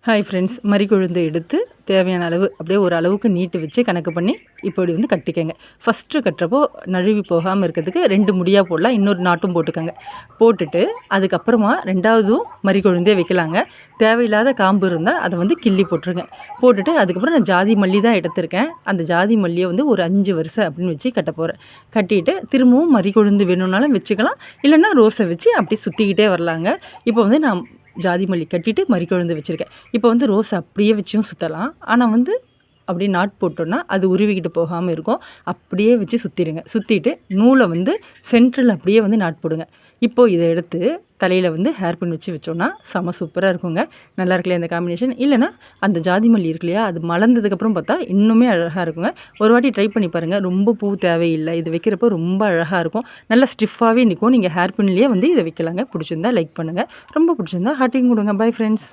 Hi friends, மறிக்கொழுந்து எடுத்து தேவையான அளவு அப்படியே ஒரு அளவுக்கு நீட்டு வச்சு கணக்கு பண்ணி இப்படி வந்து கட்டிக்கங்க. ஃபஸ்ட்டு கட்டுறப்போ நழுவி போகாமல் இருக்கிறதுக்கு 2 முடியாக போடலாம், இன்னொரு நாட்டும் போட்டுக்கோங்க. போட்டுட்டு அதுக்கப்புறமா 2வதும் மறிக்கொழுந்தே வைக்கலாங்க. தேவையில்லாத காம்பு இருந்தால் அதை வந்து கிள்ளி போட்டுருங்க. போட்டுட்டு அதுக்கப்புறம் நான் ஜாதி மல்லி தான் எடுத்திருக்கேன். அந்த ஜாதி மல்லியை வந்து ஒரு 5 வரிசை அப்படின்னு வச்சு கட்ட போகிறேன். கட்டிட்டு திரும்பவும் மறிக்கொழுந்து வேணும்னாலும் வச்சுக்கலாம், இல்லைன்னா ரோஸை வச்சு அப்படி சுற்றிக்கிட்டே வரலாங்க. இப்போ வந்து நான் ஜாதி மல்லி கட்டிட்டு மறிக்கொழுந்து வச்சுருக்கேன். இப்போ வந்து ரோஸ் அப்படியே வச்சும் சுற்றலாம். ஆனால் வந்து அப்படியே நாட் போட்டோன்னா அது உருவிக்கிட்டு போகாமல் இருக்கும். அப்படியே வச்சு சுற்றிடுங்க. சுற்றிட்டு நூலை வந்து சென்டரில் அப்படியே வந்து நாட் போடுங்க. இப்போது இதை எடுத்து தலையில் வந்து ஹேர் பின் வச்சு வச்சோன்னா செம சூப்பராக இருக்குங்க. நல்லா இருக்குல்லையா இந்த காம்பினேஷன்? இல்லைனா அந்த ஜாதி மல்லி இருக்கு இல்லையா, அது மலர்ந்ததுக்கப்புறம் பார்த்தா இன்னுமே அழகாக இருக்குங்க. ஒரு வாட்டி ட்ரை பண்ணி பாருங்கள். ரொம்ப பூ தேவையில்லை, இது வைக்கிறப்போ ரொம்ப அழகாக இருக்கும். நல்லா ஸ்டிஃபாகவே நிற்கும். நீங்கள் ஹேர் பின்லேயே வந்து இதை வைக்கலாங்க. பிடிச்சிருந்தா லைக் பண்ணுங்கள். ரொம்ப பிடிச்சிருந்தா ஹார்ட்டிங் கொடுங்க. Bye friends.